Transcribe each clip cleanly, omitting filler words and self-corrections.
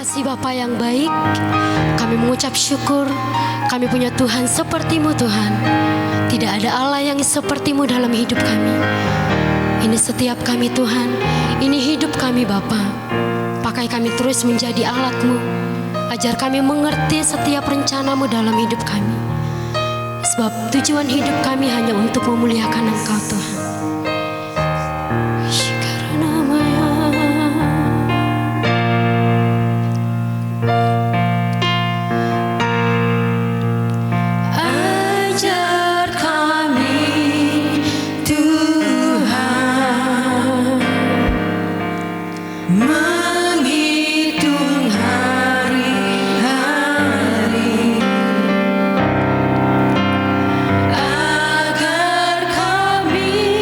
kasih Bapa yang baik. Kami mengucap syukur, kami punya Tuhan seperti-Mu Tuhan. Tidak ada Allah yang seperti-Mu dalam hidup kami. Ini setiap kami Tuhan, ini hidup kami Bapa. Pakai kami terus menjadi alat-Mu. Ajar kami mengerti setiap rencana-Mu dalam hidup kami. Sebab tujuan hidup kami hanya untuk memuliakan Engkau Tuhan. Agar kami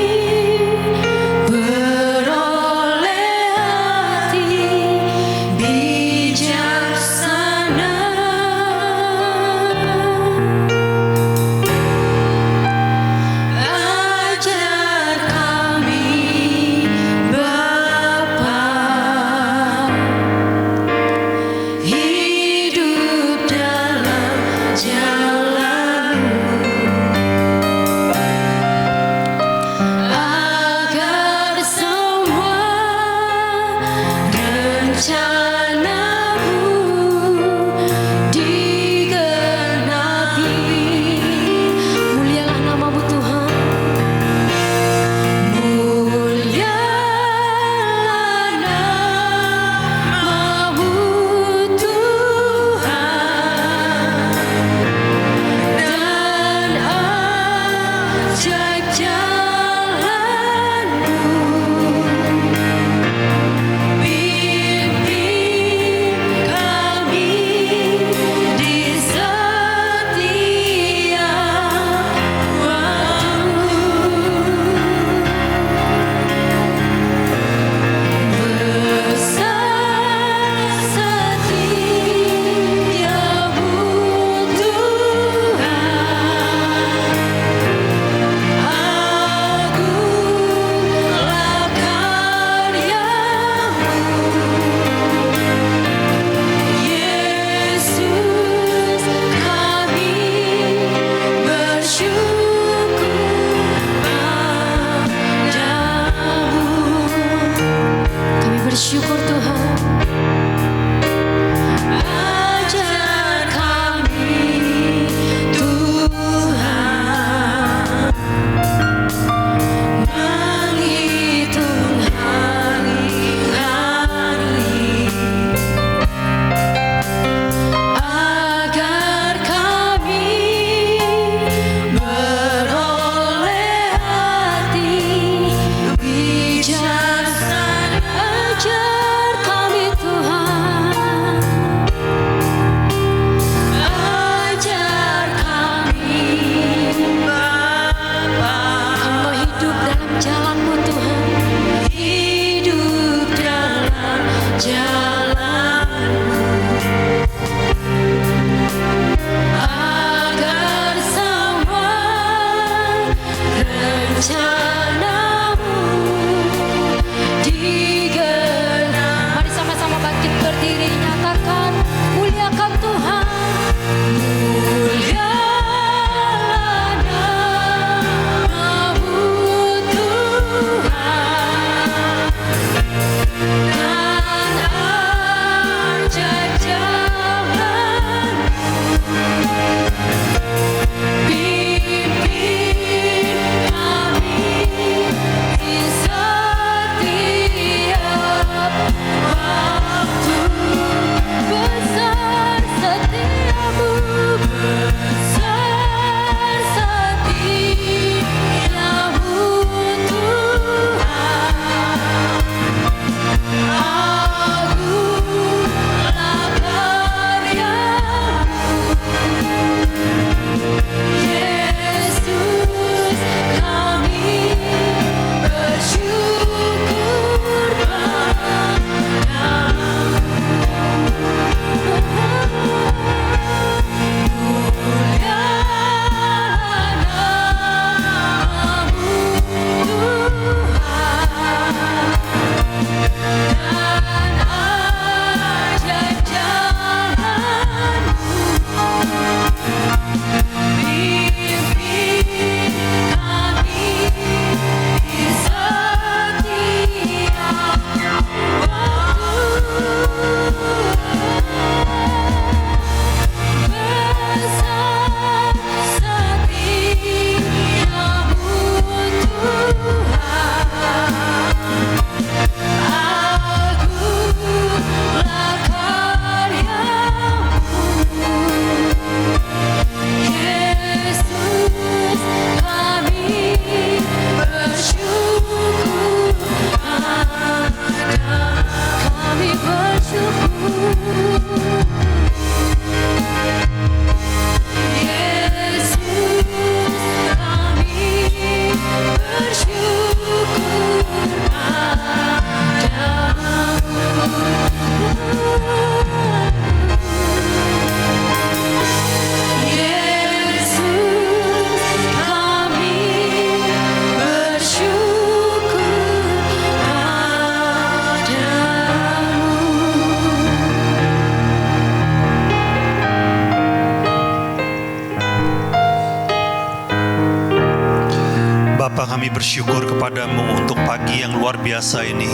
bersyukur kepadamu untuk pagi yang luar biasa ini.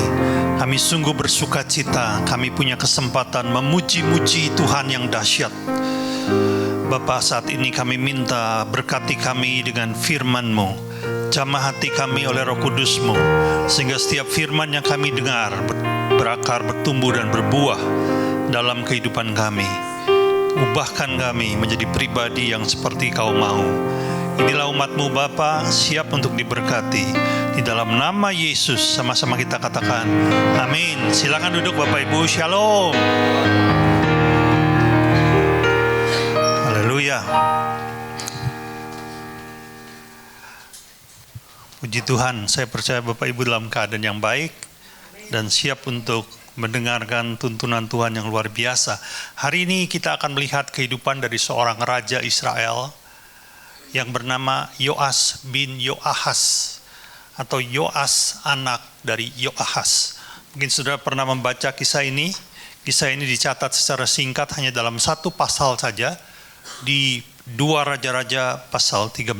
Kami sungguh bersuka cita, kami punya kesempatan memuji-muji Tuhan yang dahsyat. Bapa, saat ini kami minta berkati kami dengan firman-Mu, jamah hati kami oleh Roh Kudus-Mu, sehingga setiap firman yang kami dengar berakar, bertumbuh dan berbuah dalam kehidupan kami. Ubahkan kami menjadi pribadi yang seperti Kau mau. Inilah umat-Mu Bapa, siap untuk diberkati. Di dalam nama Yesus sama-sama kita katakan amin. Silakan duduk Bapak Ibu. Shalom. Haleluya. Puji Tuhan, saya percaya Bapak Ibu dalam keadaan yang baik dan siap untuk mendengarkan tuntunan Tuhan yang luar biasa. Hari ini kita akan melihat kehidupan dari seorang raja Israel yang bernama Yoas bin Yoahas, atau Yoas anak dari Yoahas. Mungkin saudara pernah membaca kisah ini. Kisah ini dicatat secara singkat hanya dalam satu pasal saja, di 2 Raja-Raja pasal 13.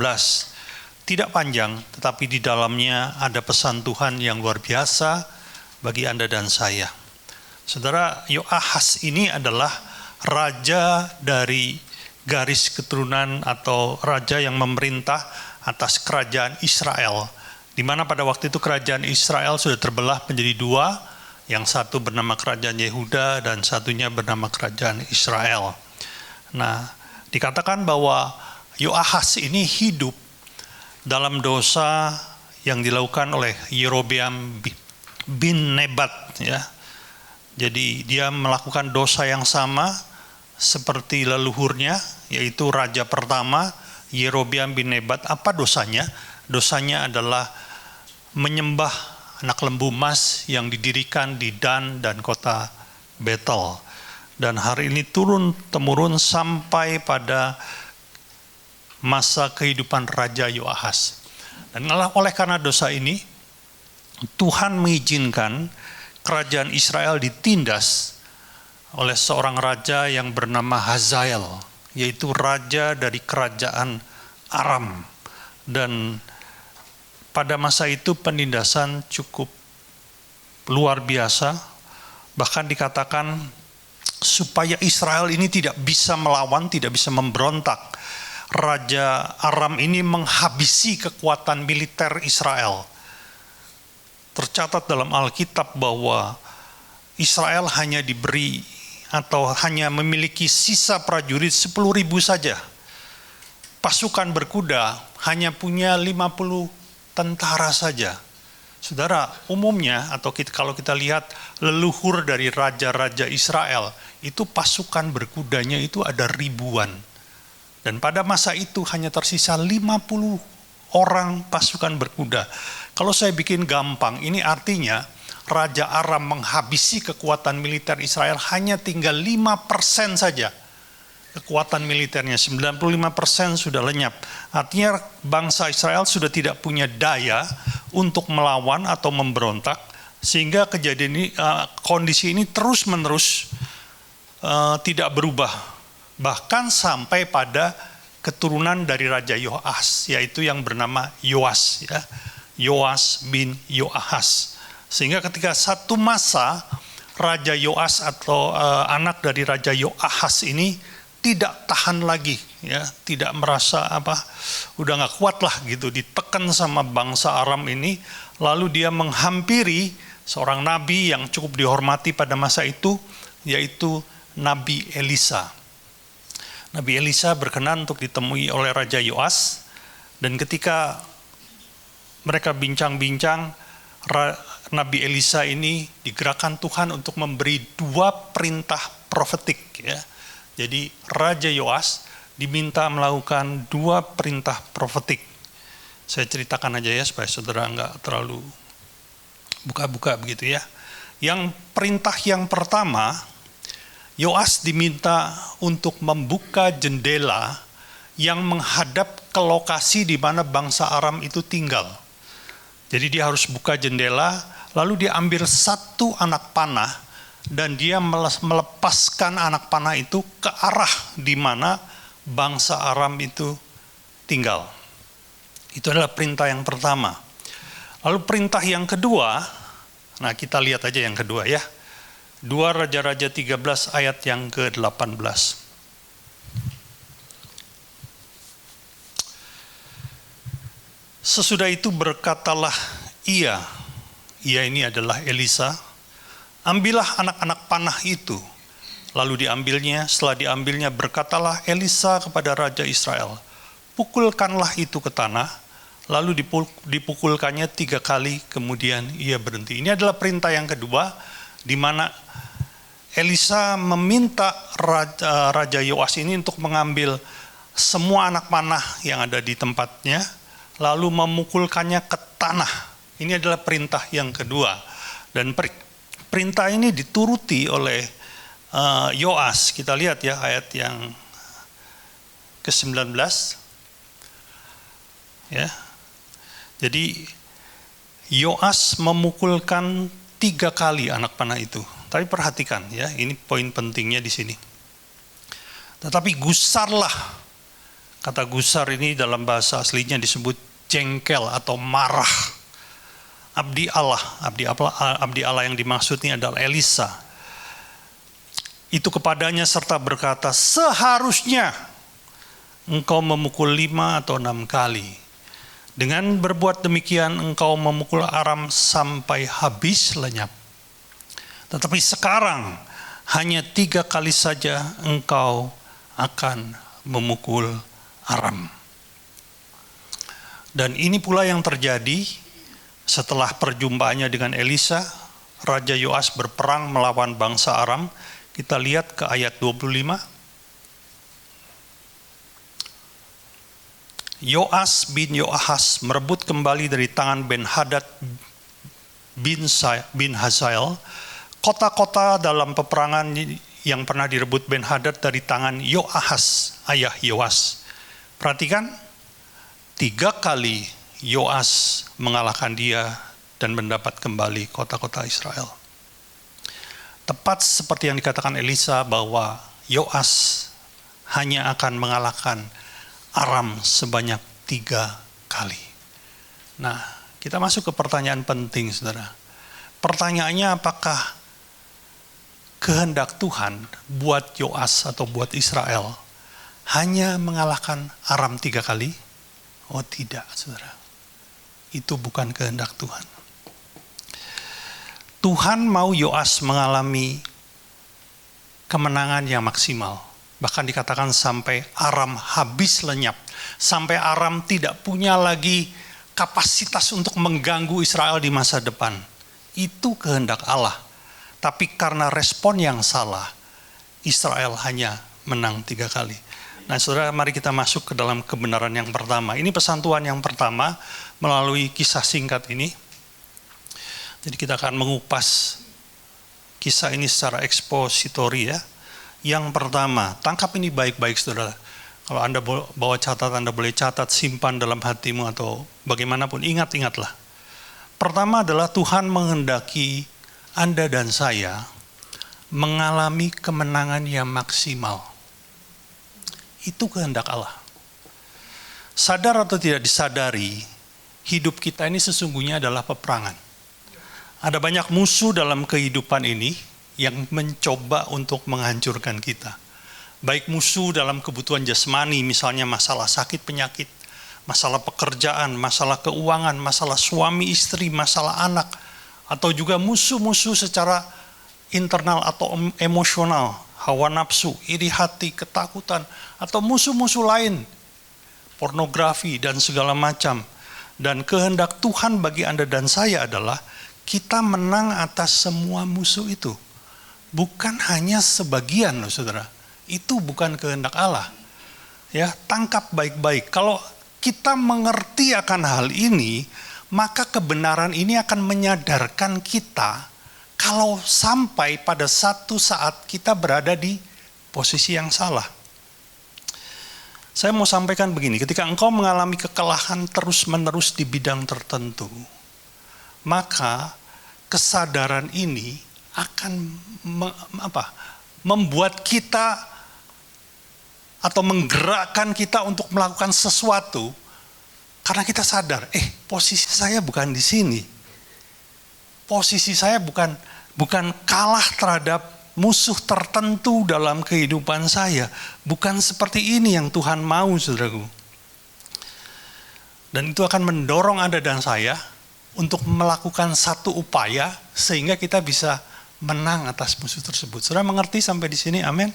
Tidak panjang, tetapi di dalamnya ada pesan Tuhan yang luar biasa bagi Anda dan saya. Saudara, Yoahas ini adalah raja dari garis keturunan atau raja yang memerintah atas kerajaan Israel, di mana pada waktu itu kerajaan Israel sudah terbelah menjadi dua, yang satu bernama kerajaan Yehuda dan satunya bernama kerajaan Israel. Nah, dikatakan bahwa Yoahas ini hidup dalam dosa yang dilakukan oleh Yerobeam bin Nebat, ya. Jadi dia melakukan dosa yang sama seperti leluhurnya, yaitu raja pertama Yerobeam bin Nebat. Apa dosanya? Dosanya adalah menyembah anak lembu emas yang didirikan di Dan dan kota Betel. Dan hari ini turun-temurun sampai pada masa kehidupan Raja Yoahas. Dan oleh karena dosa ini, Tuhan mengizinkan kerajaan Israel ditindas oleh seorang raja yang bernama Hazael, yaitu raja dari kerajaan Aram. Dan pada masa itu penindasan cukup luar biasa, bahkan dikatakan supaya Israel ini tidak bisa melawan, tidak bisa memberontak. Raja Aram ini menghabisi kekuatan militer Israel. Tercatat dalam Alkitab bahwa Israel hanya diberi atau hanya memiliki sisa prajurit 10.000 saja. Pasukan berkuda hanya punya 50 tentara saja. Saudara, umumnya atau kalau kita lihat leluhur dari raja-raja Israel, itu pasukan berkudanya itu ada ribuan. Dan pada masa itu hanya tersisa 50 orang pasukan berkuda. Kalau saya bikin gampang, ini artinya Raja Aram menghabisi kekuatan militer Israel, hanya tinggal 5% saja kekuatan militernya, 95% sudah lenyap. Artinya bangsa Israel sudah tidak punya daya untuk melawan atau memberontak, sehingga kejadian ini, kondisi ini terus-menerus tidak berubah. Bahkan sampai pada keturunan dari Raja Yoas, yaitu yang bernama Yoas, ya. Yoas bin Yoahas. Sehingga ketika satu masa Raja Yoas atau anak dari Raja Yoahas ini tidak tahan lagi, ya, tidak merasa udah nggak kuat lah gitu, ditekan sama bangsa Aram ini, lalu dia menghampiri seorang nabi yang cukup dihormati pada masa itu, yaitu Nabi Elisa. Nabi Elisa berkenan untuk ditemui oleh Raja Yoas, dan ketika mereka bincang-bincang, Nabi Elisa ini digerakkan Tuhan untuk memberi 2 perintah profetik, ya. Jadi Raja Yoas diminta melakukan 2 perintah profetik. Saya ceritakan aja ya supaya saudara nggak terlalu buka-buka begitu ya. Yang perintah yang pertama, Yoas diminta untuk membuka jendela yang menghadap ke lokasi di mana bangsa Aram itu tinggal. Jadi dia harus buka jendela, lalu dia ambil 1 anak panah, dan dia melepaskan anak panah itu ke arah di mana bangsa Aram itu tinggal. Itu adalah perintah yang pertama. Lalu perintah yang kedua, nah kita lihat aja yang kedua ya. 2 Raja-Raja 13 ayat yang ke-18. Sesudah itu berkatalah ia ini adalah Elisa, ambillah anak-anak panah itu. Lalu diambilnya, setelah diambilnya berkatalah Elisa kepada Raja Israel, pukulkanlah itu ke tanah, lalu dipukulkannya 3 kali, kemudian ia berhenti. Ini adalah perintah yang kedua, di mana Elisa meminta Raja Yoas ini untuk mengambil semua anak panah yang ada di tempatnya, lalu memukulkannya ke tanah. Ini adalah perintah yang kedua. Dan perintah ini dituruti oleh Yoas. Kita lihat ya ayat yang ke-19. Ya. Jadi Yoas memukulkan 3 kali anak panah itu. Tapi perhatikan ya, ini poin pentingnya di sini. Tetapi gusarlah. Kata gusar ini dalam bahasa aslinya disebut jengkel atau marah. Abdi Allah yang dimaksud ini adalah Elisa. Itu kepadanya serta berkata, seharusnya engkau memukul 5 atau 6 kali. Dengan berbuat demikian engkau memukul Aram sampai habis lenyap. Tetapi sekarang hanya 3 kali saja engkau akan memukul Aram. Dan ini pula yang terjadi setelah perjumpaannya dengan Elisa. Raja Yoas berperang melawan bangsa Aram. Kita lihat ke ayat 25. Yoas bin Yoahas merebut kembali dari tangan Ben-Hadad bin Hazael kota-kota dalam peperangan yang pernah direbut Ben-Hadad dari tangan Yoahas, ayah Yoas. Perhatikan, 3 kali Yoas mengalahkan dia dan mendapat kembali kota-kota Israel. Tepat seperti yang dikatakan Elisa bahwa Yoas hanya akan mengalahkan Aram sebanyak 3 kali. Nah, kita masuk ke pertanyaan penting, saudara. Pertanyaannya, apakah kehendak Tuhan buat Yoas atau buat Israel hanya mengalahkan Aram 3 kali? Oh tidak, saudara. Itu bukan kehendak Tuhan. Tuhan mau Yoas mengalami kemenangan yang maksimal. Bahkan dikatakan sampai Aram habis lenyap. Sampai Aram tidak punya lagi kapasitas untuk mengganggu Israel di masa depan. Itu kehendak Allah. Tapi karena respon yang salah, Israel hanya menang 3 kali. Nah saudara, mari kita masuk ke dalam kebenaran yang pertama. Ini pesan Tuhan yang pertama melalui kisah singkat ini. Jadi kita akan mengupas kisah ini secara ekspositori ya. Yang pertama, tangkap ini baik-baik saudara. Kalau Anda bawa catatan, Anda boleh catat, simpan dalam hatimu atau bagaimanapun, ingat-ingatlah. Pertama adalah Tuhan menghendaki Anda dan saya mengalami kemenangan yang maksimal. Itu kehendak Allah. Sadar atau tidak disadari, hidup kita ini sesungguhnya adalah peperangan. Ada banyak musuh dalam kehidupan ini yang mencoba untuk menghancurkan kita. Baik musuh dalam kebutuhan jasmani, misalnya masalah sakit penyakit, masalah pekerjaan, masalah keuangan, masalah suami istri, masalah anak, atau juga musuh-musuh secara internal atau emosional, hawa nafsu, iri hati, ketakutan, atau musuh-musuh lain, pornografi dan segala macam. Dan kehendak Tuhan bagi Anda dan saya adalah kita menang atas semua musuh itu. Bukan hanya sebagian loh saudara. Itu bukan kehendak Allah. Ya, tangkap baik-baik. Kalau kita mengerti akan hal ini, maka kebenaran ini akan menyadarkan kita kalau sampai pada satu saat kita berada di posisi yang salah. Saya mau sampaikan begini, ketika engkau mengalami kekalahan terus-menerus di bidang tertentu, maka kesadaran ini akan membuat kita atau menggerakkan kita untuk melakukan sesuatu Karena kita sadar, posisi saya bukan di sini. Posisi saya bukan kalah terhadap musuh tertentu dalam kehidupan saya. Bukan seperti ini yang Tuhan mau, saudaraku. Dan itu akan mendorong Anda dan saya untuk melakukan satu upaya sehingga kita bisa menang atas musuh tersebut. Saudara mengerti sampai di sini? Amin.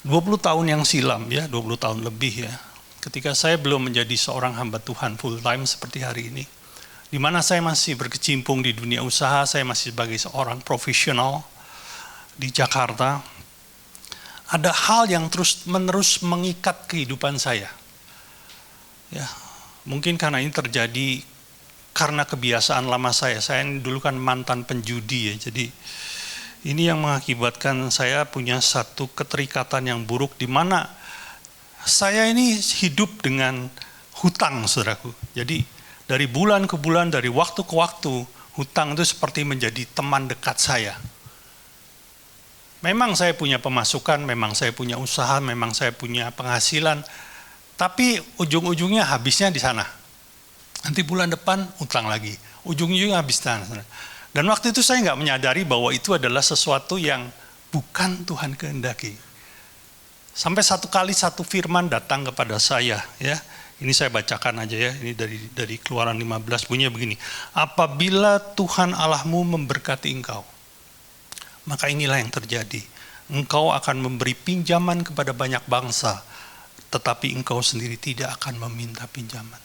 20 tahun yang silam ya, 20 tahun lebih ya. Ketika saya belum menjadi seorang hamba Tuhan full time seperti hari ini. Di mana saya masih berkecimpung di dunia usaha, saya masih sebagai seorang profesional di Jakarta. Ada hal yang terus-menerus mengikat kehidupan saya. Ya, mungkin karena ini terjadi karena kebiasaan lama saya. Saya dulu kan mantan penjudi ya. Jadi ini yang mengakibatkan saya punya satu keterikatan yang buruk di mana saya ini hidup dengan hutang, saudaraku. Jadi dari bulan ke bulan, dari waktu ke waktu, hutang itu seperti menjadi teman dekat saya. Memang saya punya pemasukan, memang saya punya usaha, memang saya punya penghasilan, tapi ujung-ujungnya habisnya di sana. Nanti bulan depan utang lagi, ujung-ujungnya habis di sana. Dan waktu itu saya nggak menyadari bahwa itu adalah sesuatu yang bukan Tuhan kehendaki. Sampai satu kali satu firman datang kepada saya, ya. Ini saya bacakan aja ya, ini dari Keluaran 15 bunyinya begini. Apabila Tuhan Allahmu memberkati engkau, maka inilah yang terjadi. Engkau akan memberi pinjaman kepada banyak bangsa, tetapi engkau sendiri tidak akan meminta pinjaman.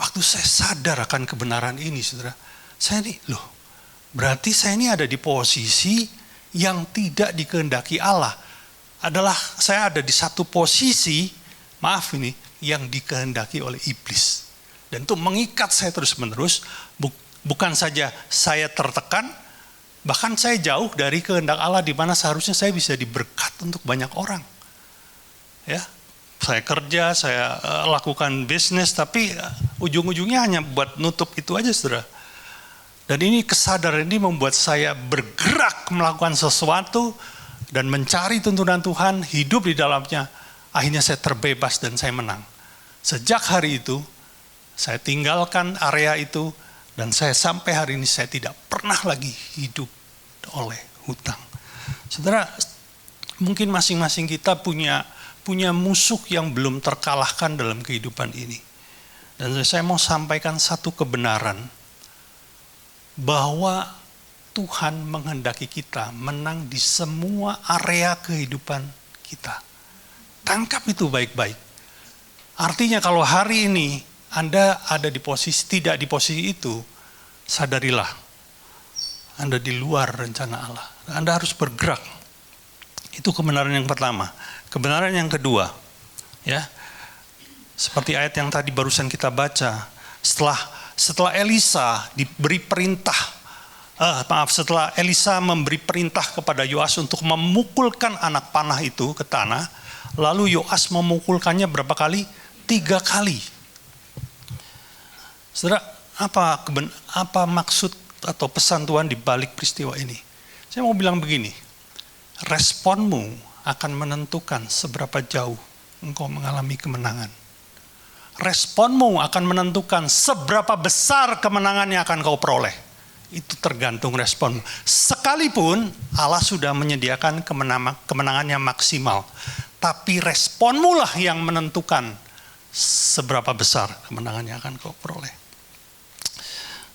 Waktu saya sadar akan kebenaran ini, saudara, saya ini, berarti saya ini ada di posisi yang tidak dikehendaki Allah. Saya ada di satu posisi, maaf ini, yang dikehendaki oleh iblis. Dan itu mengikat saya terus-menerus, bukan saja saya tertekan, bahkan saya jauh dari kehendak Allah di mana seharusnya saya bisa diberkat untuk banyak orang. Ya, saya kerja, saya lakukan bisnis, tapi ujung-ujungnya hanya buat nutup itu aja, saudara. Dan ini kesadaran ini membuat saya bergerak melakukan sesuatu dan mencari tuntunan Tuhan, hidup di dalamnya. Akhirnya saya terbebas dan saya menang. Sejak hari itu, saya tinggalkan area itu, dan saya sampai hari ini saya tidak pernah lagi hidup oleh hutang. Saudara, mungkin masing-masing kita punya musuh yang belum terkalahkan dalam kehidupan ini. Dan saya mau sampaikan satu kebenaran, bahwa Tuhan menghendaki kita menang di semua area kehidupan kita. Tangkap itu baik-baik. Artinya kalau hari ini Anda ada di posisi, tidak di posisi itu, sadarilah Anda di luar rencana Allah. Anda harus bergerak. Itu kebenaran yang pertama. Kebenaran yang kedua, ya, seperti ayat yang tadi barusan kita baca, setelah Elisa diberi perintah, setelah Elisa memberi perintah kepada Yoas untuk memukulkan anak panah itu ke tanah, lalu Yoas memukulkannya berapa kali? 3 kali. Saudara, apa maksud atau pesan Tuhan di balik peristiwa ini? Saya mau bilang begini, responmu akan menentukan seberapa jauh engkau mengalami kemenangan. Responmu akan menentukan seberapa besar kemenangan yang akan kau peroleh. Itu tergantung responmu. Sekalipun Allah sudah menyediakan kemenangannya maksimal, tapi responmu lah yang menentukan seberapa besar kemenangan yang akan kau peroleh.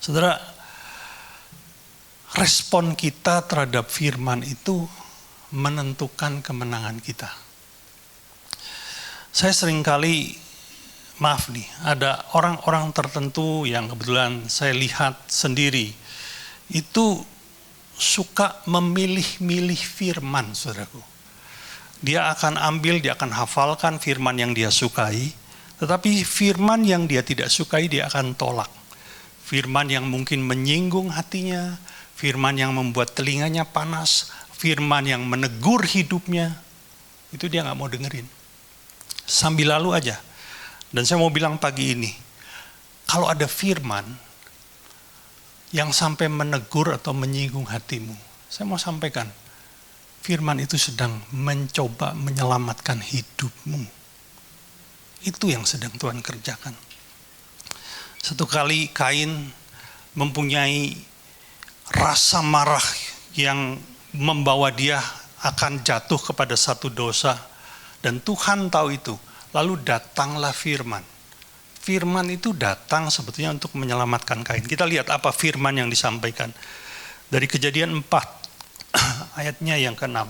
Saudara, respon kita terhadap firman itu menentukan kemenangan kita. Saya seringkali, ada orang-orang tertentu yang kebetulan saya lihat sendiri, itu suka memilih-milih firman, saudaraku. Dia akan hafalkan firman yang dia sukai, tetapi firman yang dia tidak sukai dia akan tolak. Firman yang mungkin menyinggung hatinya, firman yang membuat telinganya panas, firman yang menegur hidupnya, itu dia nggak mau dengerin. Sambil lalu aja. Dan saya mau bilang pagi ini, kalau ada firman yang sampai menegur atau menyinggung hatimu, saya mau sampaikan, firman itu sedang mencoba menyelamatkan hidupmu. Itu yang sedang Tuhan kerjakan. Satu kali Kain mempunyai rasa marah yang membawa dia akan jatuh kepada satu dosa. Dan Tuhan tahu itu. Lalu datanglah firman. Firman itu datang sebetulnya untuk menyelamatkan Kain. Kita lihat apa firman yang disampaikan. Dari Kejadian 4 ayatnya yang ke-6.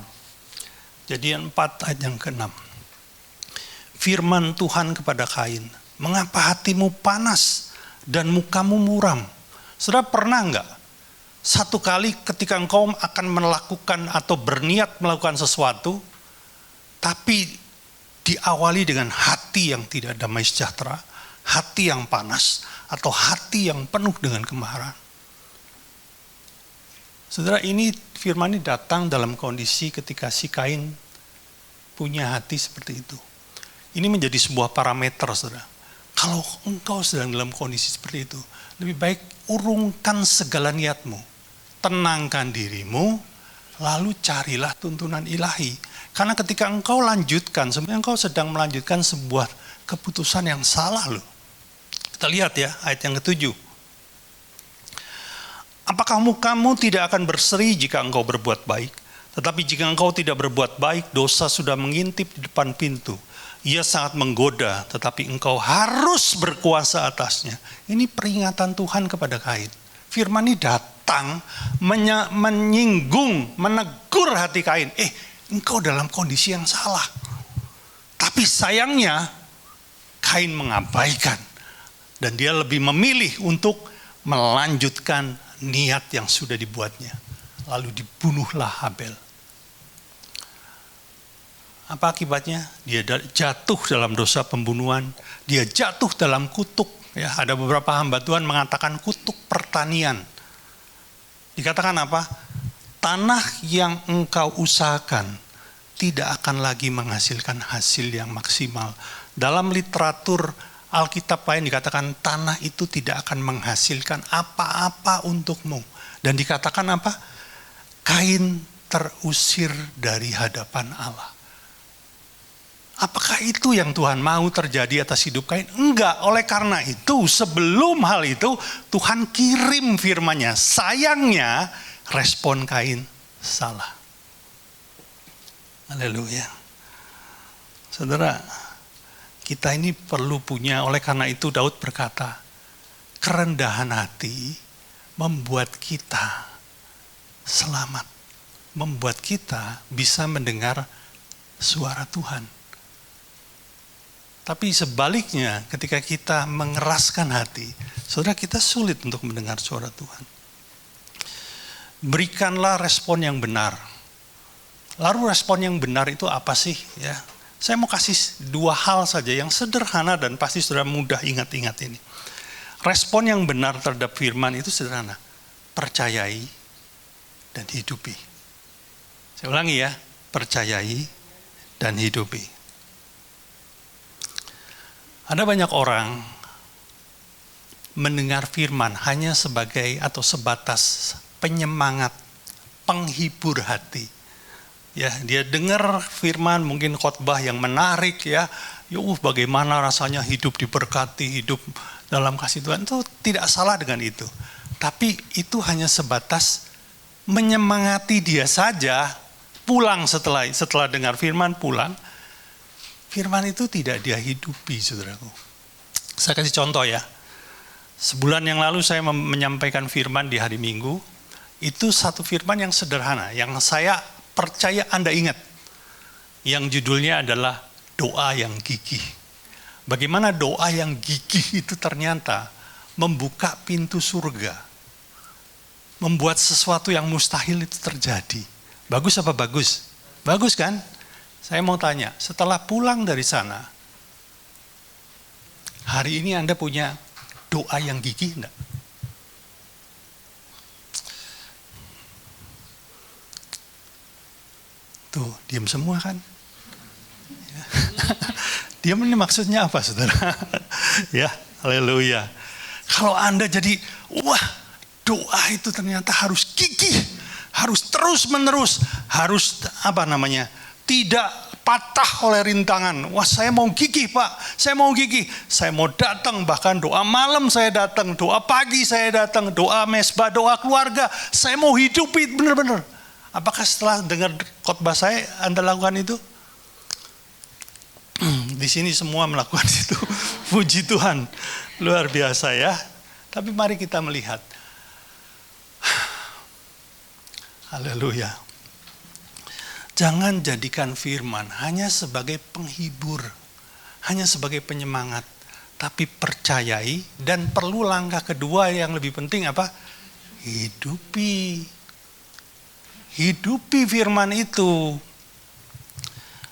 Kejadian 4 ayat yang ke-6. Firman Tuhan kepada Kain. Mengapa hatimu panas dan mukamu muram? Saudara pernah enggak? Satu kali ketika engkau akan melakukan atau berniat melakukan sesuatu, tapi diawali dengan hati yang tidak damai sejahtera, hati yang panas, atau hati yang penuh dengan kemarahan. Saudara, ini firman ini datang dalam kondisi ketika si Kain punya hati seperti itu. Ini menjadi sebuah parameter, saudara. Kalau engkau sedang dalam kondisi seperti itu, lebih baik urungkan segala niatmu. Tenangkan dirimu, lalu carilah tuntunan ilahi. Karena ketika engkau lanjutkan, sebenarnya engkau sedang melanjutkan sebuah keputusan yang salah loh. Kita lihat ya, ayat yang ke-7. Apakah mukamu tidak akan berseri jika engkau berbuat baik? Tetapi jika engkau tidak berbuat baik, dosa sudah mengintip di depan pintu. Ia sangat menggoda, tetapi engkau harus berkuasa atasnya. Ini peringatan Tuhan kepada Kain. Firman ini datang, menyinggung, menegur hati Kain. Engkau dalam kondisi yang salah. Tapi sayangnya, Kain mengabaikan. Dan dia lebih memilih untuk melanjutkan niat yang sudah dibuatnya. Lalu dibunuhlah Habel. Apa akibatnya? Dia jatuh dalam dosa pembunuhan. Dia jatuh dalam kutuk. Ya, ada beberapa hamba Tuhan mengatakan kutuk pertanian. Dikatakan apa? Tanah yang engkau usahakan tidak akan lagi menghasilkan hasil yang maksimal. Dalam literatur Alkitab lain dikatakan tanah itu tidak akan menghasilkan apa-apa untukmu. Dan dikatakan apa? Kain terusir dari hadapan Allah. Apakah itu yang Tuhan mau terjadi atas hidup Kain? Enggak, oleh karena itu sebelum hal itu Tuhan kirim firman-Nya. Sayangnya respon Kain salah. Haleluya. Saudara, kita ini perlu punya, oleh karena itu Daud berkata, kerendahan hati membuat kita selamat. Membuat kita bisa mendengar suara Tuhan. Tapi sebaliknya ketika kita mengeraskan hati, saudara, kita sulit untuk mendengar suara Tuhan. Berikanlah respon yang benar. Lalu respon yang benar itu apa sih? Ya, saya mau kasih 2 hal saja yang sederhana dan pasti saudara mudah ingat-ingat ini. Respon yang benar terhadap firman itu sederhana. Percayai dan hidupi. Saya ulangi ya, percayai dan hidupi. Ada banyak orang mendengar firman hanya sebagai atau sebatas penyemangat, penghibur hati. Ya, dia dengar firman, mungkin khotbah yang menarik ya. Bagaimana rasanya hidup diberkati, hidup dalam kasih Tuhan. Itu tidak salah dengan itu. Tapi itu hanya sebatas menyemangati dia saja. Pulang setelah dengar firman, pulang. Firman itu tidak dia hidupi, saudaraku. Saya kasih contoh ya. Sebulan yang lalu saya menyampaikan firman di hari Minggu. Itu satu firman yang sederhana, yang saya percaya Anda ingat. Yang judulnya adalah doa yang gigih. Bagaimana doa yang gigih itu ternyata membuka pintu surga. Membuat sesuatu yang mustahil itu terjadi. Bagus apa bagus? Bagus kan? Saya mau tanya, setelah pulang dari sana, hari ini Anda punya doa yang gigih enggak? Tuh, diam semua kan? Diam ini maksudnya apa, saudara? Ya, haleluya. Kalau Anda jadi, doa itu ternyata harus gigih, harus terus-menerus, harus tidak patah oleh rintangan. Wah, saya mau gigih Pak, saya mau gigih. Saya mau datang, bahkan doa malam saya datang, doa pagi saya datang, doa mesbah, doa keluarga. Saya mau hidupi benar-benar. Apakah setelah dengar khotbah saya Anda lakukan itu? Di sini semua melakukan itu. Puji Tuhan, luar biasa ya. Tapi mari kita melihat. Haleluya. Jangan jadikan firman hanya sebagai penghibur, hanya sebagai penyemangat, tapi percayai, dan perlu langkah kedua yang lebih penting apa? Hidupi. Hidupi firman itu.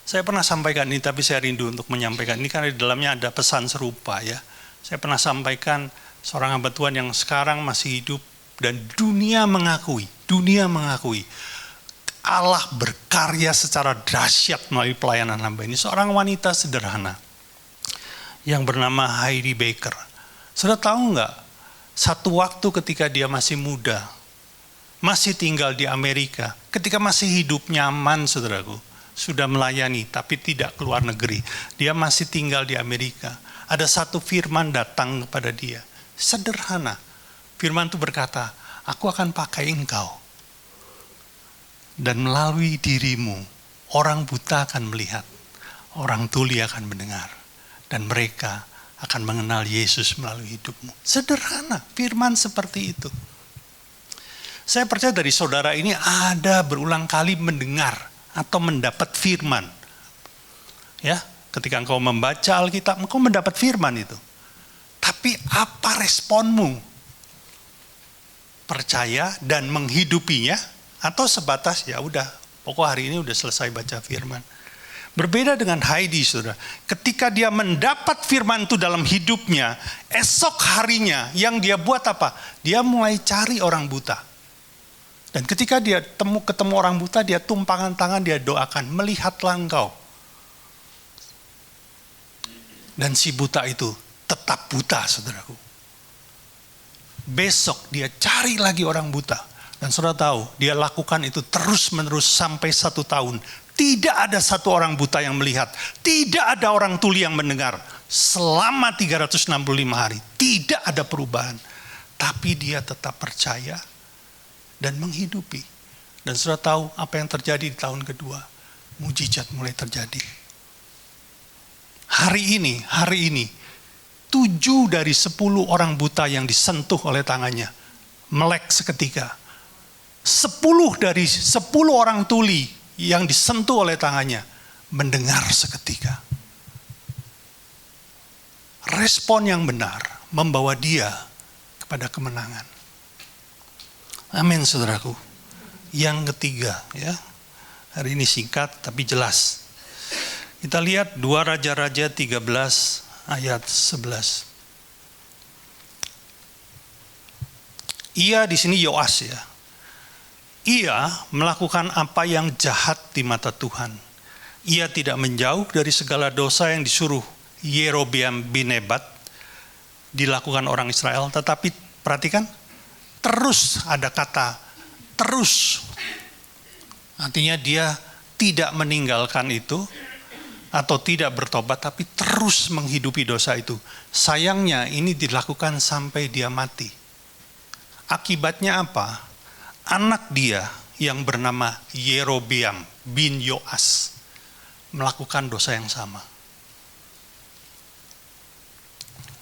Saya pernah sampaikan ini, tapi saya rindu untuk menyampaikan ini karena di dalamnya ada pesan serupa ya. Saya pernah sampaikan seorang hamba Tuhan yang sekarang masih hidup dan dunia mengakui Allah berkarya secara dahsyat melalui pelayanan hamba ini. Seorang wanita sederhana yang bernama Heidi Baker. Sudah tahu nggak? Satu waktu ketika dia masih muda, masih tinggal di Amerika, ketika masih hidup nyaman, saudaraku, sudah melayani tapi tidak keluar negeri. Dia masih tinggal di Amerika. Ada satu firman datang kepada dia. Sederhana. Firman itu berkata, aku akan pakai engkau. Dan melalui dirimu, orang buta akan melihat. Orang tuli akan mendengar. Dan mereka akan mengenal Yesus melalui hidupmu. Sederhana. Firman seperti itu. Saya percaya dari saudara ini ada berulang kali mendengar atau mendapat firman. Ya, ketika engkau membaca Alkitab, engkau mendapat firman itu. Tapi apa responmu? Percaya dan menghidupinya atau sebatas ya udah, pokok hari ini udah selesai baca firman. Berbeda dengan Heidi, saudara. Ketika dia mendapat firman itu dalam hidupnya, esok harinya yang dia buat apa? Dia mulai cari orang buta. Dan ketika dia ketemu orang buta, dia tumpangan tangan, dia doakan, melihatlah engkau. Dan si buta itu tetap buta, saudaraku. Besok dia cari lagi orang buta. Dan saudara tahu, dia lakukan itu terus-menerus sampai 1 tahun. Tidak ada satu orang buta yang melihat. Tidak ada orang tuli yang mendengar. Selama 365 hari, tidak ada perubahan. Tapi dia tetap percaya dan menghidupi. Dan sudah tahu apa yang terjadi di tahun kedua. Mujizat mulai terjadi. Hari ini, 7 dari 10 orang buta yang disentuh oleh tangannya, melek seketika. 10 dari 10 orang tuli yang disentuh oleh tangannya, mendengar seketika. Respon yang benar membawa dia kepada kemenangan. Amin, saudaraku. Yang ketiga, ya. Hari ini singkat tapi jelas. Kita lihat 2 Raja-Raja 13 ayat 11. Ia di sini Yoas ya. Ia melakukan apa yang jahat di mata Tuhan. Ia tidak menjauh dari segala dosa yang disuruh Yerobeam bin Nebat dilakukan orang Israel, tetapi perhatikan, terus ada kata terus. Artinya dia tidak meninggalkan itu atau tidak bertobat, tapi terus menghidupi dosa itu. Sayangnya ini dilakukan sampai dia mati. Akibatnya apa? Anak dia yang bernama Yerobeam bin Yoas melakukan dosa yang sama.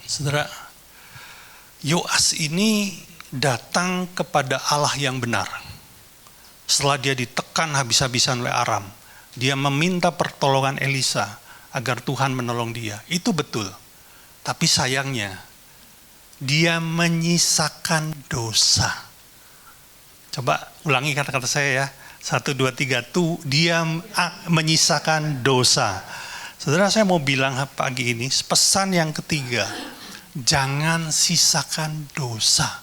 Saudara, Yoas ini datang kepada Allah yang benar. Setelah dia ditekan habis-habisan oleh Aram, dia meminta pertolongan Elisa agar Tuhan menolong dia. Itu betul. Tapi sayangnya, dia menyisakan dosa. Coba ulangi kata-kata saya ya. 1, 2, 3. Dia menyisakan dosa. Saudara, saya mau bilang pagi ini, pesan yang ketiga, jangan sisakan dosa.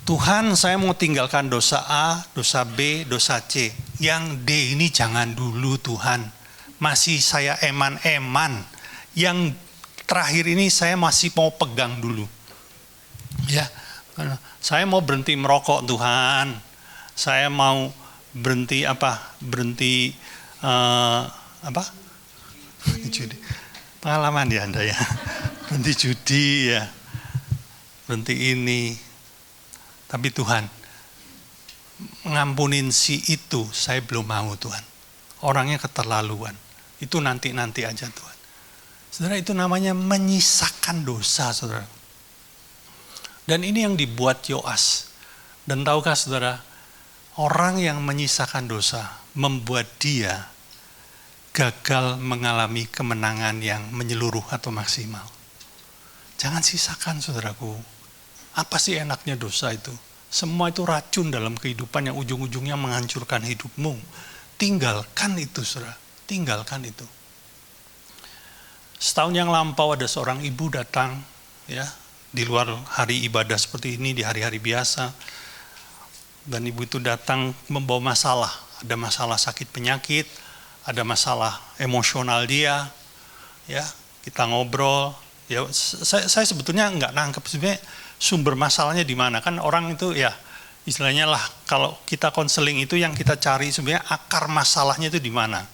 Tuhan, saya mau tinggalkan dosa A, dosa B, dosa C. Yang D ini jangan dulu Tuhan. Masih saya eman-eman. Yang terakhir ini saya masih mau pegang dulu. Ya, saya mau berhenti merokok Tuhan. Saya mau berhenti apa? Judi. Pengalaman ya Anda ya. Berhenti judi ya. Berhenti ini. Tapi Tuhan, ngampunin si itu saya belum mau Tuhan. Orangnya keterlaluan. Itu nanti-nanti aja Tuhan. Saudara, itu namanya menyisakan dosa, saudara. Dan ini yang dibuat Yoas. Dan tahukah saudara, orang yang menyisakan dosa membuat dia gagal mengalami kemenangan yang menyeluruh atau maksimal. Jangan sisakan saudaraku. Apa sih enaknya dosa itu? Semua itu racun dalam kehidupan yang ujung-ujungnya menghancurkan hidupmu. Tinggalkan itu saudara, tinggalkan itu. Setahun yang lampau ada seorang ibu datang ya di luar hari ibadah seperti ini, di hari-hari biasa. Dan ibu itu datang membawa masalah. Ada masalah sakit penyakit, ada masalah emosional dia. Ya, kita ngobrol. Ya, saya sebetulnya nggak nangkep sebenarnya sumber masalahnya di mana. Kan orang itu ya istilahnya lah, kalau kita konseling itu yang kita cari sebenarnya akar masalahnya itu di mana.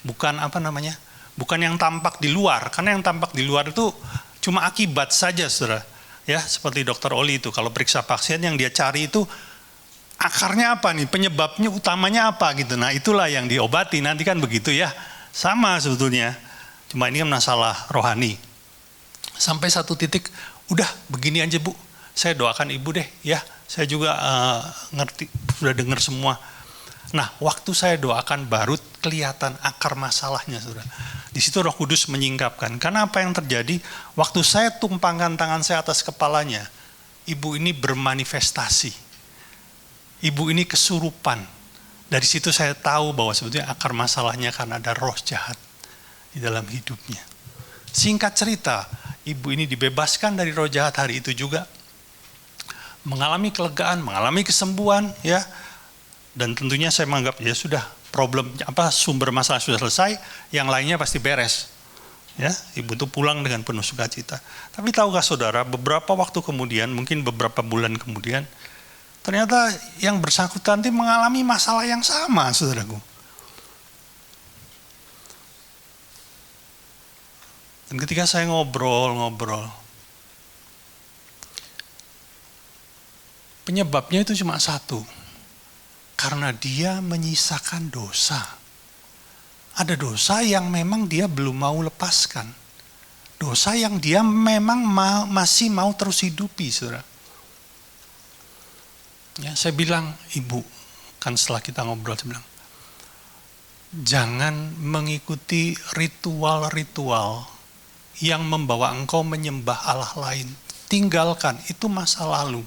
Bukan apa namanya? Bukan yang tampak di luar, karena yang tampak di luar itu cuma akibat saja, saudara. Ya, seperti Dokter Oli itu, kalau periksa pasien yang dia cari itu akarnya apa nih, penyebabnya utamanya apa gitu. Nah, itulah yang diobati nanti kan begitu ya. Sama sebetulnya, cuma ini kan masalah rohani. Sampai satu titik, udah begini aja Bu, saya doakan Ibu deh ya. Saya juga ngerti, sudah dengar semua. Nah, waktu saya doakan baru kelihatan akar masalahnya, saudara. Di situ Roh Kudus menyingkapkan. Karena apa yang terjadi? Waktu saya tumpangkan tangan saya atas kepalanya, ibu ini bermanifestasi. Ibu ini kesurupan. Dari situ saya tahu bahwa sebetulnya akar masalahnya karena ada roh jahat di dalam hidupnya. Singkat cerita, ibu ini dibebaskan dari roh jahat hari itu juga. Mengalami kelegaan, mengalami kesembuhan, ya. Dan tentunya saya menganggap ya sudah, problem sumber masalah sudah selesai, yang lainnya pasti beres. Ya, ibu itu pulang dengan penuh sukacita. Tapi tahukah saudara, beberapa waktu kemudian, mungkin beberapa bulan kemudian, ternyata yang bersangkutan itu mengalami masalah yang sama, saudaraku. Dan ketika saya ngobrol, penyebabnya itu cuma satu. Karena dia menyisakan dosa. Ada dosa yang memang dia belum mau lepaskan. Dosa yang dia memang masih mau terus hidupi, saudara. Ya, saya bilang, Ibu, kan setelah kita ngobrol, saya bilang, jangan mengikuti ritual-ritual yang membawa engkau menyembah Allah lain. Tinggalkan, itu masa lalu.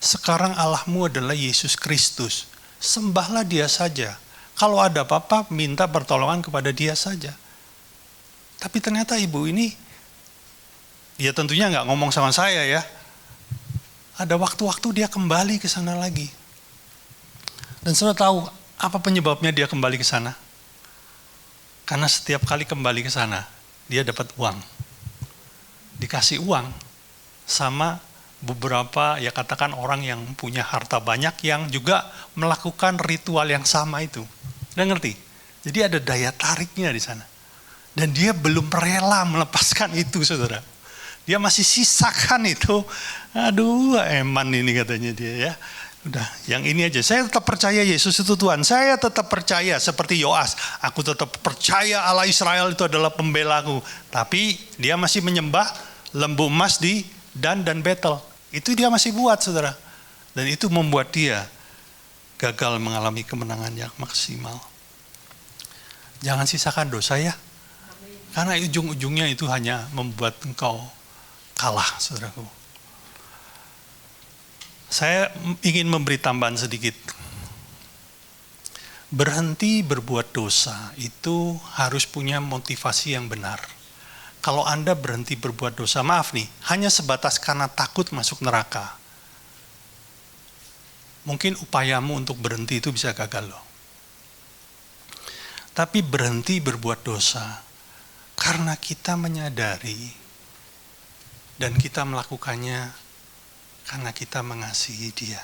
Sekarang Allahmu adalah Yesus Kristus. Sembahlah dia saja. Kalau ada apa-apa, minta pertolongan kepada dia saja. Tapi ternyata ibu ini, ya tentunya nggak ngomong sama saya ya. Ada waktu-waktu dia kembali ke sana lagi. Dan saudara tahu apa penyebabnya dia kembali ke sana? Karena setiap kali kembali ke sana, dia dapat uang. Dikasih uang sama beberapa ya katakan orang yang punya harta banyak yang juga melakukan ritual yang sama itu. Dan ngerti? Jadi ada daya tariknya di sana. Dan dia belum rela melepaskan itu, saudara. Dia masih sisakan itu. Aduh, eman ini katanya dia ya. Udah, yang ini aja. Saya tetap percaya Yesus itu Tuhan. Saya tetap percaya seperti Yoas. Aku tetap percaya Allah Israel itu adalah pembelaku. Tapi dia masih menyembah lembu emas di Dan dan Betel. Itu dia masih buat, saudara. Dan itu membuat dia gagal mengalami kemenangan yang maksimal. Jangan sisakan dosa ya. Karena ujung-ujungnya itu hanya membuat engkau kalah, saudaraku. Saya ingin memberi tambahan sedikit. Berhenti berbuat dosa itu harus punya motivasi yang benar. Kalau Anda berhenti berbuat dosa, maaf nih, hanya sebatas karena takut masuk neraka, mungkin upayamu untuk berhenti itu bisa gagal loh. Tapi berhenti berbuat dosa karena kita menyadari dan kita melakukannya karena kita mengasihi Dia.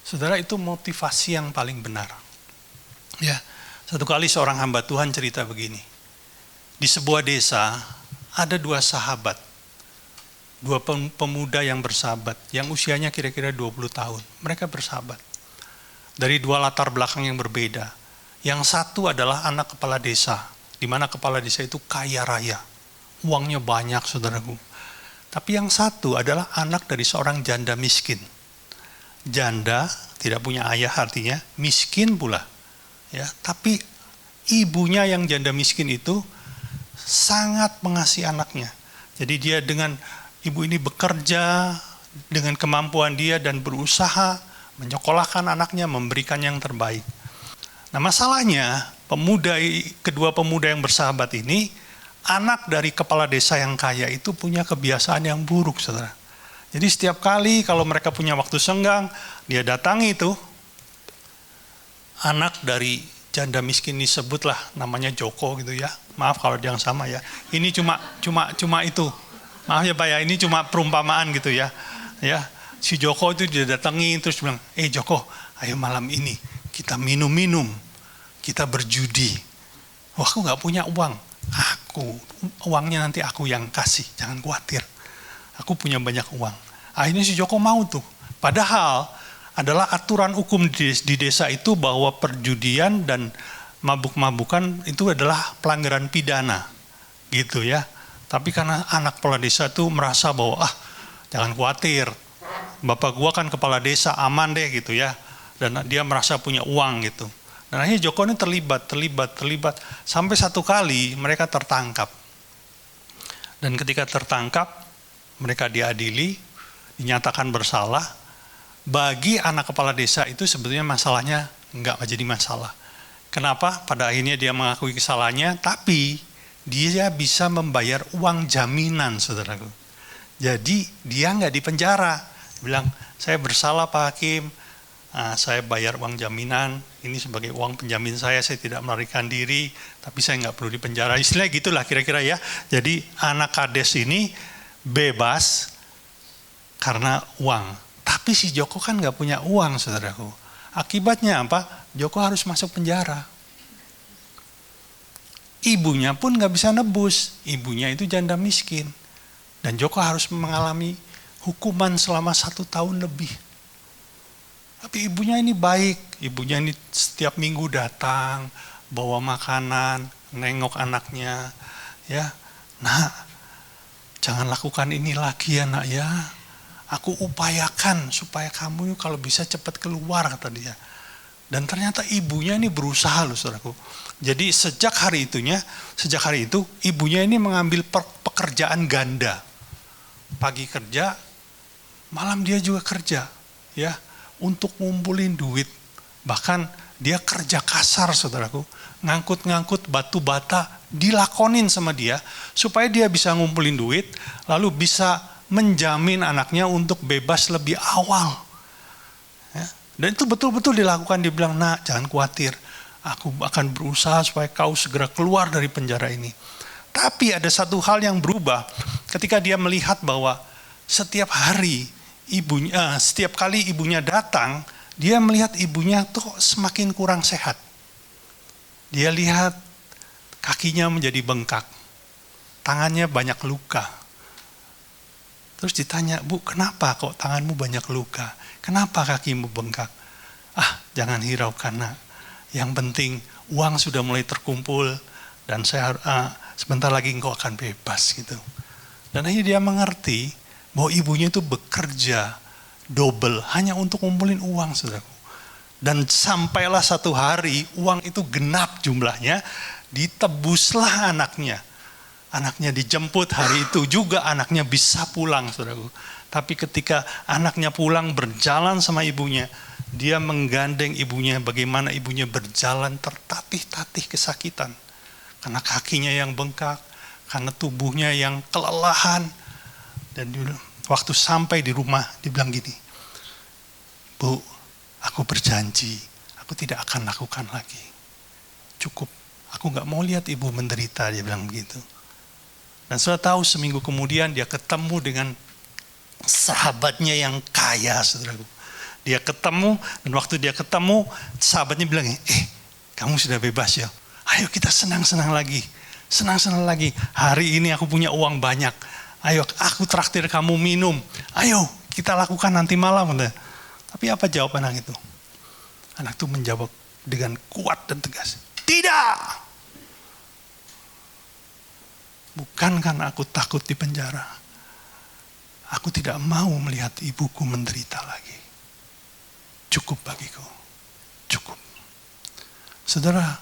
Saudara, itu motivasi yang paling benar. Ya, Satu kali seorang hamba Tuhan cerita begini. Di sebuah desa ada dua sahabat. Dua pemuda yang bersahabat, yang usianya kira-kira 20 tahun. Mereka bersahabat. Dari dua latar belakang yang berbeda. Yang satu adalah anak kepala desa, di mana kepala desa itu kaya raya. Uangnya banyak, saudaraku. Tapi yang satu adalah anak dari seorang janda miskin. Janda, tidak punya ayah artinya, miskin pula. Ya, tapi ibunya yang janda miskin itu sangat mengasihi anaknya. Jadi dia dengan ibu ini bekerja dengan kemampuan dia dan berusaha menyekolahkan anaknya, memberikan yang terbaik. Nah, masalahnya kedua pemuda yang bersahabat ini, anak dari kepala desa yang kaya itu punya kebiasaan yang buruk, saudara. Jadi setiap kali kalau mereka punya waktu senggang, dia datangi itu anak dari janda miskin ini, sebutlah namanya Joko gitu ya. Maaf kalau dia yang sama ya. Ini cuma itu. Maaf ya Pak ya, ini cuma perumpamaan gitu ya. Ya, si Joko itu dia datangi terus bilang, Joko, ayo malam ini kita minum-minum, kita berjudi. Wah, aku nggak punya uang. Uangnya nanti aku yang kasih, jangan khawatir. Aku punya banyak uang. Akhirnya si Joko mau tuh. Padahal adalah aturan hukum di desa itu bahwa perjudian dan mabuk-mabukan itu adalah pelanggaran pidana, gitu ya. Tapi karena anak kepala desa itu merasa bahwa jangan khawatir, bapak gua kan kepala desa, aman deh gitu ya. Dan dia merasa punya uang gitu. Dan akhirnya Joko ini terlibat. Sampai satu kali mereka tertangkap. Dan ketika tertangkap, mereka diadili, dinyatakan bersalah. Bagi anak kepala desa itu sebetulnya masalahnya nggak jadi masalah. Kenapa? Pada akhirnya dia mengakui kesalahannya, tapi dia bisa membayar uang jaminan, saudaraku. Jadi dia nggak dipenjara. Dia bilang, saya bersalah Pak Hakim, saya bayar uang jaminan, ini sebagai uang penjamin saya tidak melarikan diri, tapi saya nggak perlu dipenjara. Istilahnya gitulah kira-kira ya. Jadi anak kades ini bebas karena uang. Tapi si Joko kan nggak punya uang, saudaraku. Akibatnya apa? Joko harus masuk penjara. Ibunya pun nggak bisa nebus. Ibunya itu janda miskin. Dan Joko harus mengalami hukuman selama 1 tahun lebih. Tapi ibunya ini baik. Ibunya ini setiap minggu datang, bawa makanan, nengok anaknya. Ya, Nak, jangan lakukan ini lagi ya Nak ya. Aku upayakan supaya kamu kalau bisa cepat keluar, kata dia. Dan ternyata ibunya ini berusaha loh, saudaraku. Jadi sejak hari itu ibunya ini mengambil pekerjaan ganda. Pagi kerja, malam dia juga kerja, ya, untuk ngumpulin duit. Bahkan dia kerja kasar, saudaraku. Ngangkut-ngangkut batu bata, dilakonin sama dia supaya dia bisa ngumpulin duit, lalu bisa menjamin anaknya untuk bebas lebih awal. Ya. Dan itu betul-betul dilakukan. Dia bilang, Nak, jangan khawatir. Aku akan berusaha supaya kau segera keluar dari penjara ini. Tapi ada satu hal yang berubah ketika dia melihat bahwa setiap kali ibunya datang, dia melihat ibunya tuh semakin kurang sehat. Dia lihat kakinya menjadi bengkak. Tangannya banyak luka. Terus ditanya, Bu, kenapa kok tanganmu banyak luka? Kenapa kakimu bengkak? Jangan hiraukan, Nak. Yang penting uang sudah mulai terkumpul dan saya sebentar lagi engkau akan bebas gitu. Dan akhirnya dia mengerti bahwa ibunya itu bekerja double hanya untuk ngumpulin uang, saudaraku. Dan sampailah satu hari uang itu genap jumlahnya, ditebuslah anaknya. Anaknya dijemput hari itu juga anaknya bisa pulang, saudaraku. Tapi ketika anaknya pulang berjalan sama ibunya, dia menggandeng ibunya, bagaimana ibunya berjalan tertatih-tatih kesakitan. Karena kakinya yang bengkak, karena tubuhnya yang kelelahan. Dan waktu sampai di rumah, dia bilang gini, Bu, aku berjanji, aku tidak akan lakukan lagi. Cukup, aku gak mau lihat ibu menderita, dia bilang begitu. Dan sudah tahu seminggu kemudian dia ketemu dengan sahabatnya yang kaya, saudaraku. Dia ketemu, dan waktu dia ketemu, sahabatnya bilang, Kamu sudah bebas ya. Ayo kita senang-senang lagi. Senang-senang lagi. Hari ini aku punya uang banyak. Ayo aku traktir kamu minum. Ayo kita lakukan nanti malam. Tapi apa jawab anak itu? Anak itu menjawab dengan kuat dan tegas. Tidak. Bukan karena aku takut di penjara. Aku tidak mau melihat ibuku menderita lagi. Cukup bagiku. Cukup. Saudara,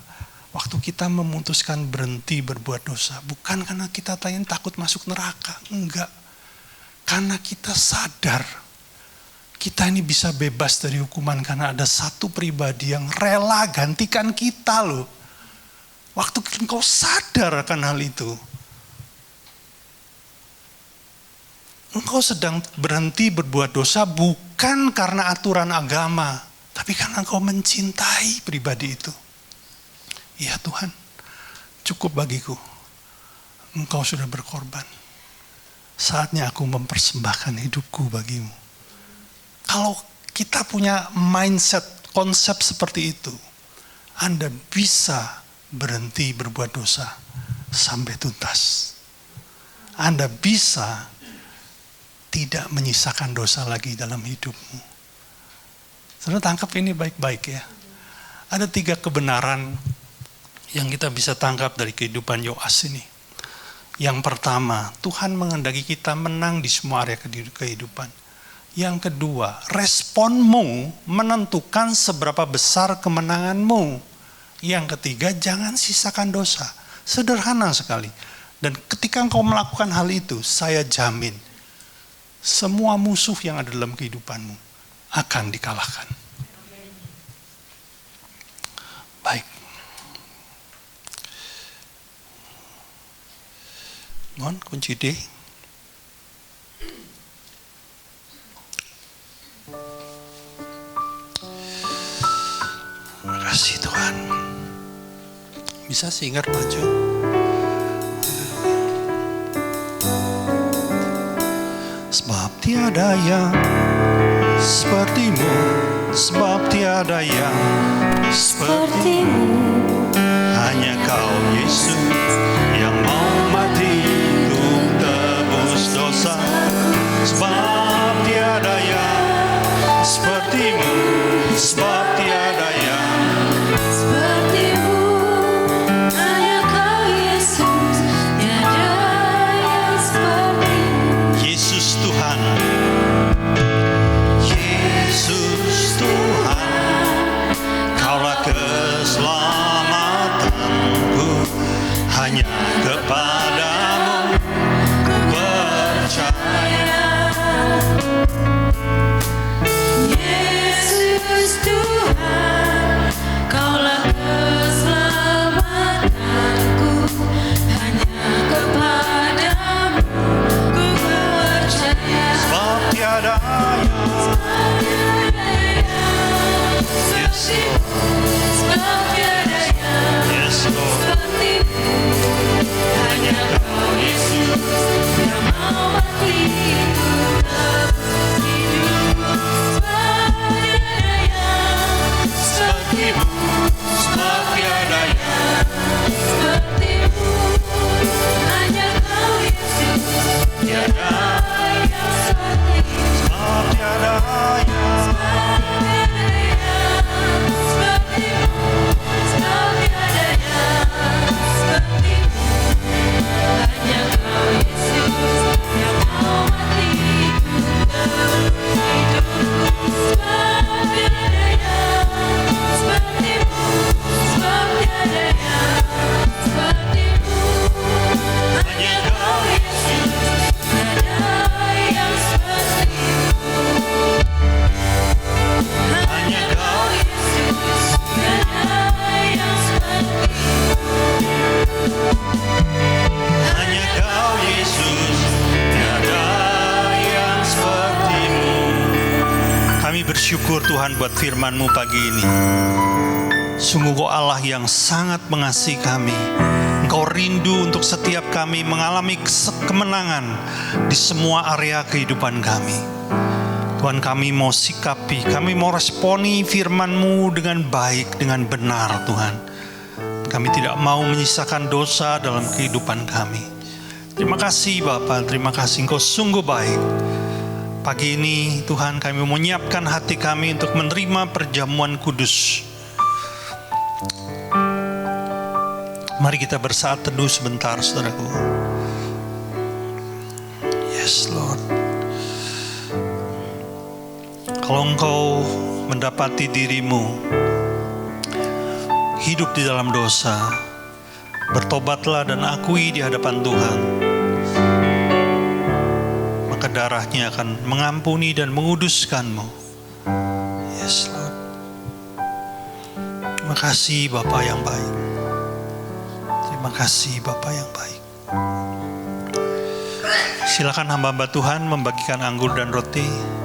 waktu kita memutuskan berhenti berbuat dosa, bukan karena kita takut masuk neraka. Enggak. Karena kita sadar, kita ini bisa bebas dari hukuman karena ada satu pribadi yang rela gantikan kita loh. Waktu engkau sadar akan hal itu, engkau sedang berhenti berbuat dosa bukan karena aturan agama, tapi karena engkau mencintai pribadi itu. Ya Tuhan, cukup bagiku. Engkau sudah berkorban. Saatnya aku mempersembahkan hidupku bagimu. Kalau kita punya mindset, konsep seperti itu, Anda bisa berhenti berbuat dosa sampai tuntas. Anda bisa tidak menyisakan dosa lagi dalam hidupmu. Saudara tangkap ini baik-baik ya. Ada 3 kebenaran yang kita bisa tangkap dari kehidupan Yoas ini. Yang pertama, Tuhan menghendaki kita menang di semua area kehidupan. Yang kedua, responmu menentukan seberapa besar kemenanganmu. Yang ketiga, jangan sisakan dosa. Sederhana sekali. Dan ketika engkau melakukan hal itu, saya jamin, semua musuh yang ada dalam kehidupanmu akan dikalahkan. Baik. Mohon kunci D. Terima kasih Tuhan. Bisa singar maju. Sebab tiada yang sepertimu, sebab tiada yang sepertimu. Hanya Kau Yesus yang mau mati untuk tebus dosa. Sebab tiada yang sepertimu, sebab tiada yang sepertimu. Hanya Kau Yesus, tiada yang sepertimu. Yesus Tuhan. Yesus Tuhan, Kaulah keselamatanku. Hanya kepadamu ku percaya. Yesus Tuhan, Kaulah keselamatanku. Hanya kepadamu ku percaya. Sebab tiada yang Yes Lord. Hanya Kau Yesus yang mau mati untuk hidupku. Sepertimu, sebab tiada yang Sepertimu, hanya Kau Yesus, tiada, yang sepertimu. sebab tiada yang bersyukur Tuhan buat firman-Mu pagi ini. Sungguh Kau Allah yang sangat mengasihi kami. Engkau rindu untuk setiap kami mengalami kemenangan di semua area kehidupan kami. Tuhan, kami mau sikapi, kami mau responi firman-Mu dengan baik, dengan benar Tuhan. Kami tidak mau menyisakan dosa dalam kehidupan kami. Terima kasih Bapa, terima kasih Engkau sungguh baik. Pagi ini Tuhan, kami mau menyiapkan hati kami untuk menerima perjamuan kudus. Mari kita bersaat teduh sebentar, saudaraku. Yes Lord. Kalau engkau mendapati dirimu hidup di dalam dosa, bertobatlah dan akui di hadapan Tuhan. Maka darahnya akan mengampuni dan menguduskanmu. Yes Lord. Terima kasih Bapa yang baik. Terima kasih Bapa yang baik. Silakan hamba-hamba Tuhan membagikan anggur dan roti.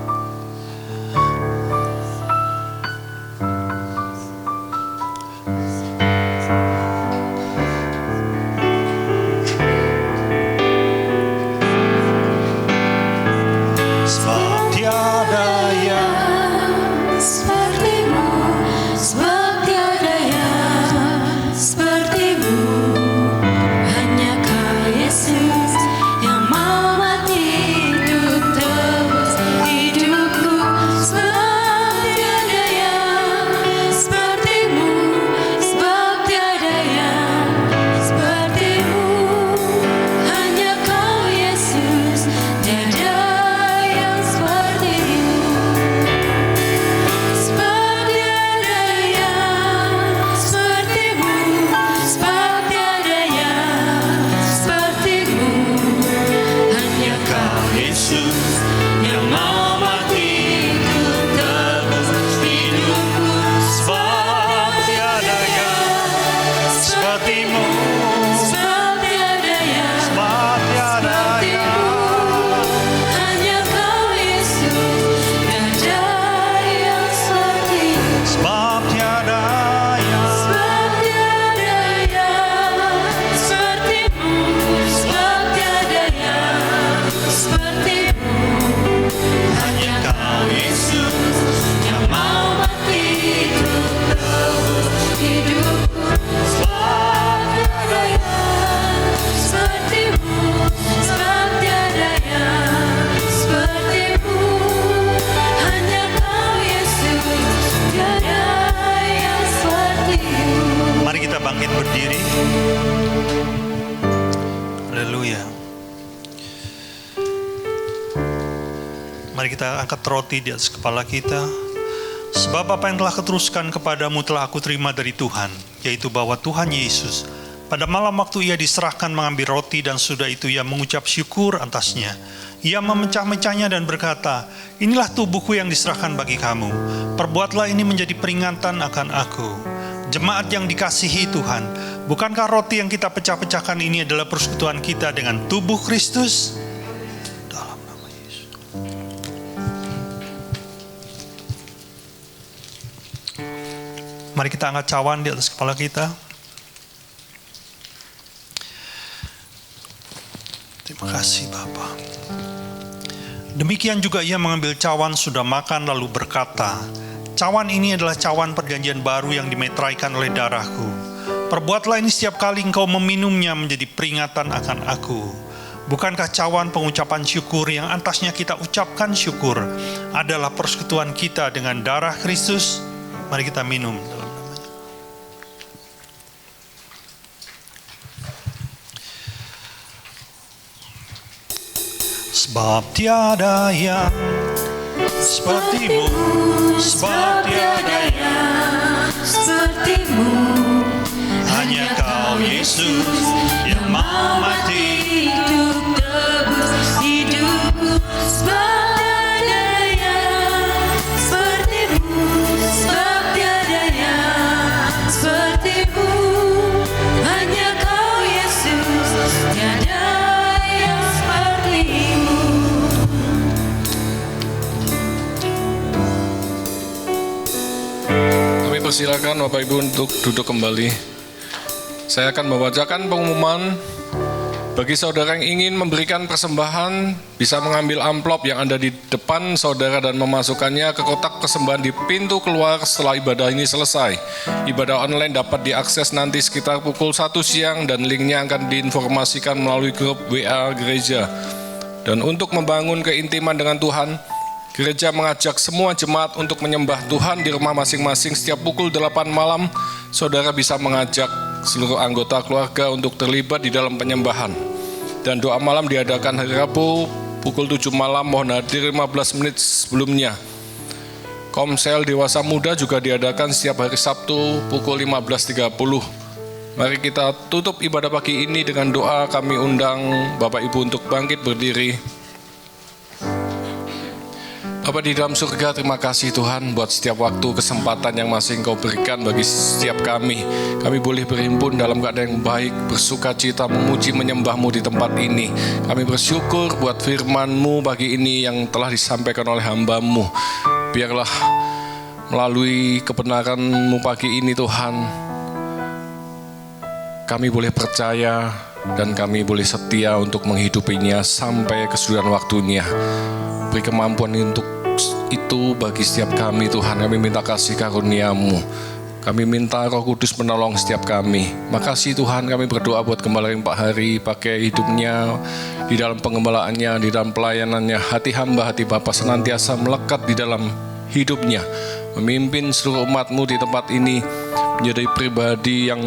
Bangkit berdiri. Haleluya. Mari kita angkat roti di atas kepala kita. Sebab apa yang telah kuteruskan kepadamu telah aku terima dari Tuhan, yaitu bahwa Tuhan Yesus pada malam waktu ia diserahkan mengambil roti dan sudah itu ia mengucap syukur atasnya. Ia memecah-mecahnya dan berkata, inilah tubuhku yang diserahkan bagi kamu. Perbuatlah ini menjadi peringatan akan aku. Jemaat yang dikasihi Tuhan, bukankah roti yang kita pecah-pecahkan ini adalah persekutuan kita dengan tubuh Kristus? Dalam nama Yesus. Mari kita angkat cawan di atas kepala kita. Terima kasih Bapa. Demikian juga ia mengambil cawan sudah makan lalu berkata, cawan ini adalah cawan perjanjian baru yang dimeteraikan oleh darahku. Perbuatlah ini setiap kali engkau meminumnya menjadi peringatan akan aku. Bukankah cawan pengucapan syukur yang atasnya kita ucapkan syukur adalah persekutuan kita dengan darah Kristus? Mari kita minum dalam namanya. Sebab tiada yang sepertimu, sebab tiada yang sepertimu, hanya Kau Yesus yang mau mati untuk tebus hidupku. Sebab tiada yang sepertimu, sebab tiada yang sepertimu, hanya Kau Yesus, tiada yang sepertimu. Silakan Bapak Ibu untuk duduk kembali. Saya akan membacakan pengumuman Bagi saudara yang ingin memberikan persembahan, bisa mengambil amplop yang ada di depan saudara dan memasukkannya ke kotak persembahan di pintu keluar setelah ibadah ini selesai. Ibadah online dapat diakses nanti sekitar pukul 1 siang dan linknya akan diinformasikan melalui grup WA gereja. Dan untuk membangun keintiman dengan Tuhan, gereja mengajak semua jemaat untuk menyembah Tuhan di rumah masing-masing setiap pukul 8 malam. Saudara bisa mengajak seluruh anggota keluarga untuk terlibat di dalam penyembahan. Dan doa malam diadakan hari Rabu pukul 7 malam, mohon hadir 15 menit sebelumnya. Komsel dewasa muda juga diadakan setiap hari Sabtu pukul 15.30. Mari kita tutup ibadah pagi ini dengan doa. Kami undang Bapak Ibu untuk bangkit berdiri. Bapa di dalam surga, terima kasih Tuhan buat setiap waktu, kesempatan yang masih Engkau berikan bagi setiap kami. Kami boleh berhimpun dalam keadaan yang baik, bersuka cita, memuji, menyembah-Mu di tempat ini. Kami bersyukur buat firman-Mu pagi ini yang telah disampaikan oleh hamba-Mu. Biarlah melalui kebenaran-Mu pagi ini Tuhan, kami boleh percaya dan kami boleh setia untuk menghidupinya sampai kesudahan waktunya. Beri kemampuan untuk itu bagi setiap kami Tuhan. Kami minta kasih karunia-Mu. Kami minta Roh Kudus menolong setiap kami. Makasih Tuhan, kami berdoa buat Gembala Pak Hari, pakai hidupnya di dalam pengembalaannya, di dalam pelayanannya. Hati hamba, hati Bapa senantiasa melekat di dalam hidupnya, memimpin seluruh umat-Mu di tempat ini menjadi pribadi yang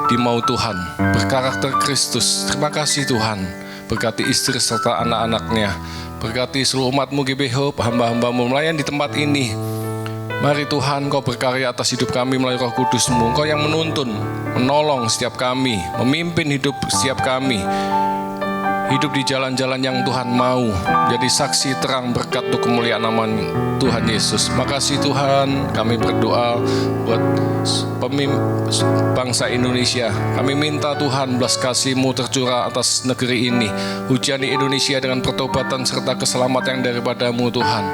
dimau Tuhan, berkarakter Kristus. Terima kasih Tuhan. Berkati istri serta anak-anaknya. Berkati seluruh umat-Mu GBH, hamba-hamba-Mu melayan di tempat ini. Mari Tuhan, Kau berkarya atas hidup kami melalui Roh Kudus-Mu. Kau yang menuntun, menolong setiap kami, memimpin hidup setiap kami. Hidup di jalan-jalan yang Tuhan mau, jadi saksi terang berkat untuk kemuliaan nama Tuhan Yesus. Makasih Tuhan, kami berdoa buat bangsa Indonesia. Kami minta Tuhan belas kasih-Mu tercurah atas negeri ini. Hujani Indonesia dengan pertobatan serta keselamatan yang daripada-Mu Tuhan.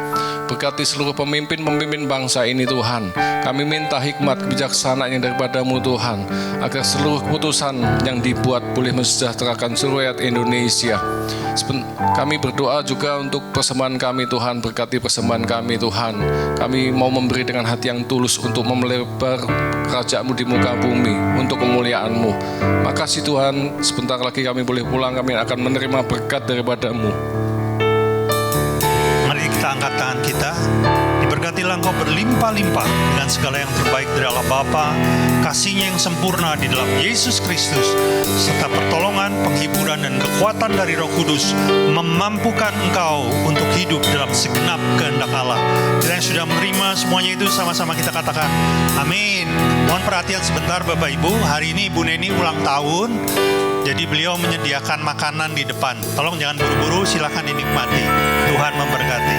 Berkati seluruh pemimpin bangsa ini Tuhan. Kami minta hikmat kebijaksanaan yang daripada-Mu Tuhan, agar seluruh keputusan yang dibuat boleh mensejahterakan seluruh rakyat Indonesia. Kami berdoa juga untuk persembahan kami Tuhan. Berkati persembahan kami Tuhan. Kami mau memberi dengan hati yang tulus untuk memelebar kerajaan-Mu di muka bumi untuk kemuliaan-Mu. Makasih Tuhan, sebentar lagi kami boleh pulang. Kami akan menerima berkat daripada-Mu. Mari kita angkat tangan kita. Diberkatilah Engkau berlimpah-limpah dengan segala yang terbaik dari Allah Bapa, kasih-Nya yang sempurna di dalam Yesus Kristus, serta pertolongan, penghiburan, dan kekuatan dari Roh Kudus memampukan engkau untuk hidup dalam segenap kehendak Allah. Kita yang sudah menerima semuanya itu sama-sama kita katakan amin. Mohon perhatian sebentar Bapak Ibu. Hari ini Ibu Neni ulang tahun, jadi beliau menyediakan makanan di depan. Tolong jangan buru-buru, silakan dinikmati. Tuhan memberkati.